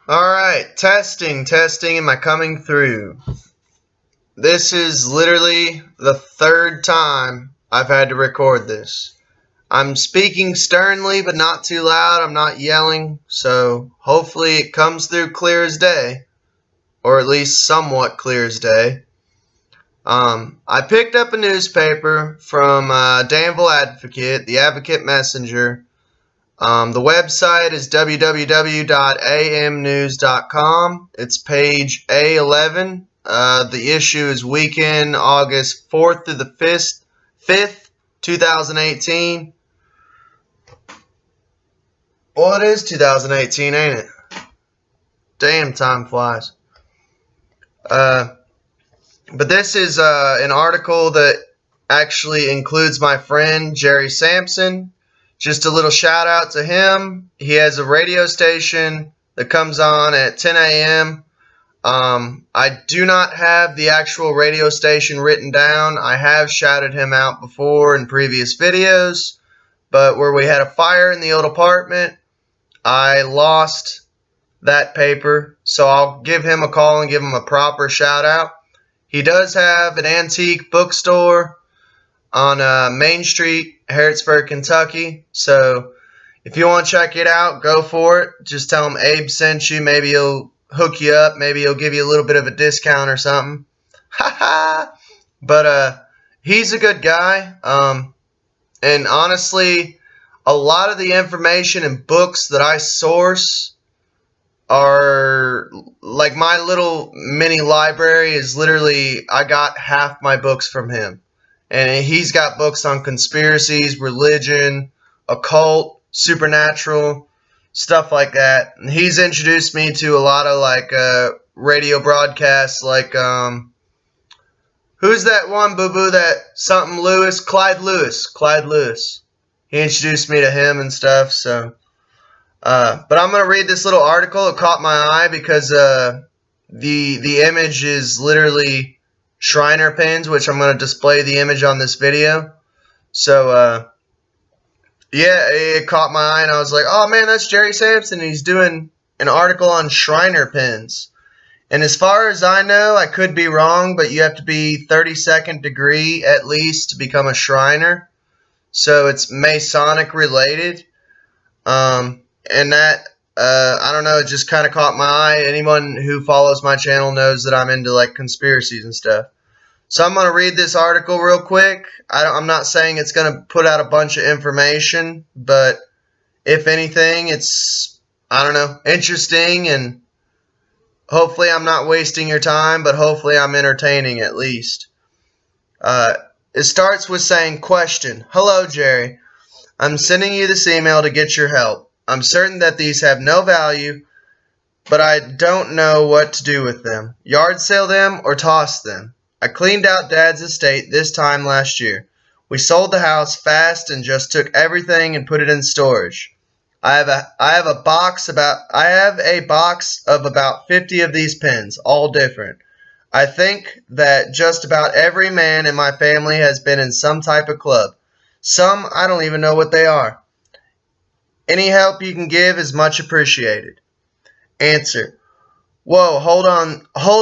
Alright, testing, am I coming through? This is literally the third time I've had to record this. I'm speaking sternly but not too loud, I'm not yelling, so hopefully it comes through clear as day. Or at least somewhat clear as day. I picked up a newspaper from Danville Advocate, the Advocate Messenger. The website is www.amnews.com. It's page A11. The issue is weekend August 4th through the 5th, 2018. Well, it is 2018, ain't it? Damn, time flies. But this is an article that actually includes my friend Jerry Sampson. Just a little shout out to him. He has a radio station that comes on at 10 a.m. I do not have the actual radio station written down. I have shouted him out before in previous videos, but where we had a fire in the old apartment, I lost that paper, so I'll give him a call and give him a proper shout out. He does have an antique bookstore on Main Street, Harrodsburg, Kentucky. So if you want to check it out, go for it. Just tell him Abe sent you. Maybe he'll hook you up. Maybe he'll give you a little bit of a discount or something. But he's a good guy. And honestly, a lot of the information and books that I source are like my little mini library is literally, I got half my books from him. And he's got books on conspiracies, religion, occult, supernatural, stuff like that. And he's introduced me to a lot of radio broadcasts like who's that one boo-boo that something Lewis? Clyde Lewis. He introduced me to him and stuff, so but I'm gonna read this little article. It caught my eye because the image is literally Shriner pins, which I'm going to display the image on this video. So, yeah, it caught my eye, and I was like, oh, man, that's Jerry Sampson. He's doing an article on Shriner pins. And as far as I know, I could be wrong, but you have to be 32nd degree at least to become a Shriner. So it's Masonic related. And that, I don't know, it just kind of caught my eye. Anyone who follows my channel knows that I'm into like conspiracies and stuff. So I'm going to read this article real quick. I'm not saying it's going to put out a bunch of information, but if anything, it's, I don't know, interesting, and hopefully I'm not wasting your time, but hopefully I'm entertaining at least. It starts with saying, question, hello Jerry, I'm sending you this email to get your help. I'm certain that these have no value, but I don't know what to do with them. Yard sale them or toss them. I cleaned out Dad's estate this time last year. We sold the house fast and just took everything and put it in storage. I have a box of about 50 of these pins, all different. I think that just about every man in my family has been in some type of club. Some I don't even know what they are. Any help you can give is much appreciated. Answer. Whoa, hold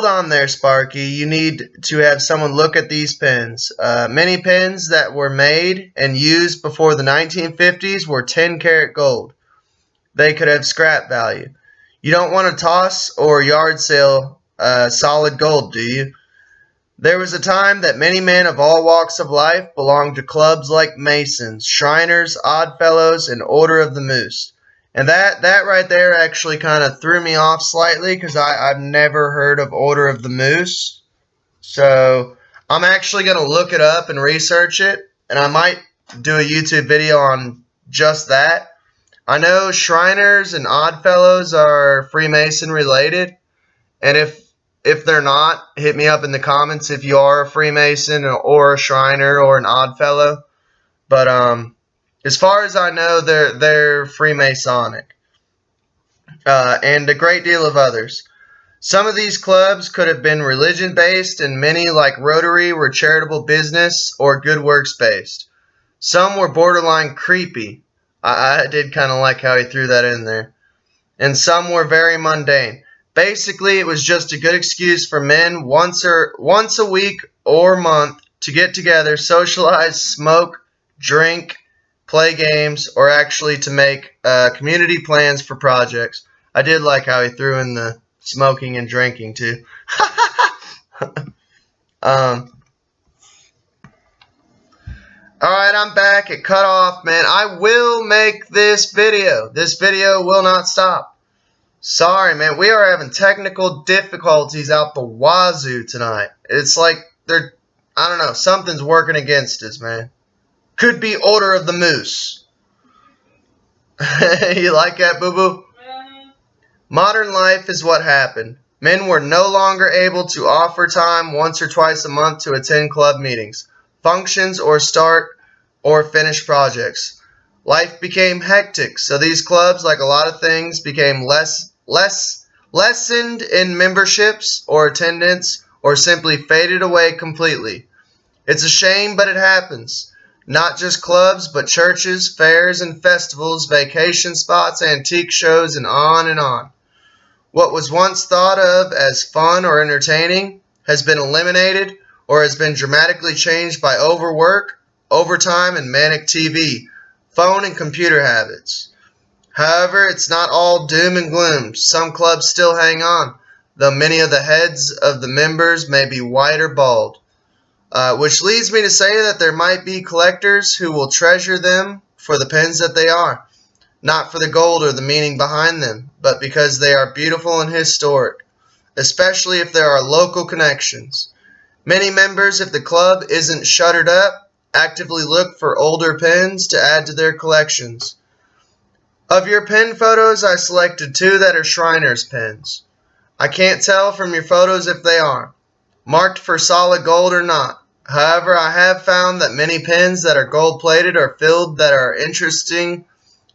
on there, Sparky. You need to have someone look at these pins. Many pins that were made and used before the 1950s were 10-karat gold. They could have scrap value. You don't want to toss or yard sale solid gold, do you? There was a time that many men of all walks of life belonged to clubs like Masons, Shriners, Oddfellows, and Order of the Moose. And that right there actually kind of threw me off slightly because I've never heard of Order of the Moose. So I'm actually going to look it up and research it, and I might do a YouTube video on just that. I know Shriners and Oddfellows are Freemason related, and if they're not, hit me up in the comments if you are a Freemason or a Shriner or an Oddfellow. But as far as I know, they're Freemasonic, and a great deal of others. Some of these clubs could have been religion-based, and many, like Rotary, were charitable business or good works-based. Some were borderline creepy. I did kind of like how he threw that in there. and some were very mundane. Basically, it was just a good excuse for men once a week or month to get together, socialize, smoke, drink, play games, or actually to make community plans for projects. I did like how he threw in the smoking and drinking too. Alright, I'm back. It cut off, man. I will make this video. This video will not stop. Sorry, man. We are having technical difficulties out the wazoo tonight. It's like I don't know, something's working against us, man. Could be Order of the Moose. You like that, boo-boo? Modern life is what happened. Men were no longer able to offer time once or twice a month to attend club meetings, functions, or start or finish projects. Life became hectic, so these clubs, like a lot of things, became lessened in memberships or attendance, or simply faded away completely. It's a shame, but it happens. Not just clubs, but churches, fairs and festivals, vacation spots, antique shows, and on and on. What was once thought of as fun or entertaining has been eliminated or has been dramatically changed by overwork, overtime, and manic TV, phone and computer habits. However, it's not all doom and gloom. Some clubs still hang on, though many of the heads of the members may be white or bald. Which leads me to say that there might be collectors who will treasure them for the pins that they are. Not for the gold or the meaning behind them, but because they are beautiful and historic, especially if there are local connections. Many members, if the club isn't shuttered up, actively look for older pins to add to their collections. Of your pin photos, I selected 2 that are Shriners pins. I can't tell from your photos if they are marked for solid gold or not. However, I have found that many pins that are gold-plated or filled that are interesting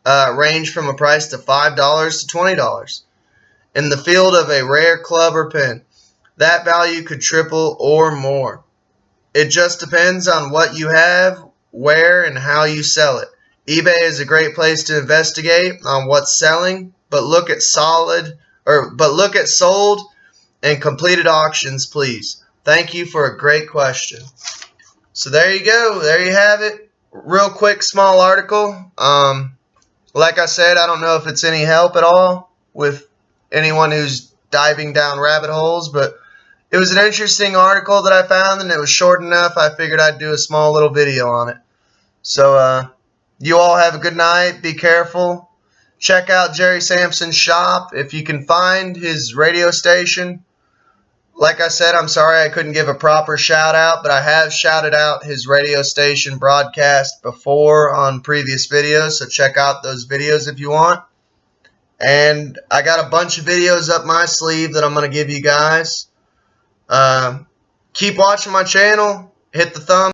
range from a price to $5 to $20. In the field of a rare club or pin, that value could triple or more. It just depends on what you have, where, and how you sell it. eBay is a great place to investigate on what's selling, but look at sold and completed auctions, please. Thank you for a great question. So there you go. There you have it. Real quick, small article. Like I said, I don't know if it's any help at all with anyone who's diving down rabbit holes, but it was an interesting article that I found, and it was short enough. I figured I'd do a small little video on it. So you all have a good night. Be careful. Check out Jerry Sampson's shop if you can find his radio station. Like I said, I'm sorry I couldn't give a proper shout out, but I have shouted out his radio station broadcast before on previous videos, so check out those videos if you want. And I got a bunch of videos up my sleeve that I'm going to give you guys. Keep watching my channel. Hit the thumbs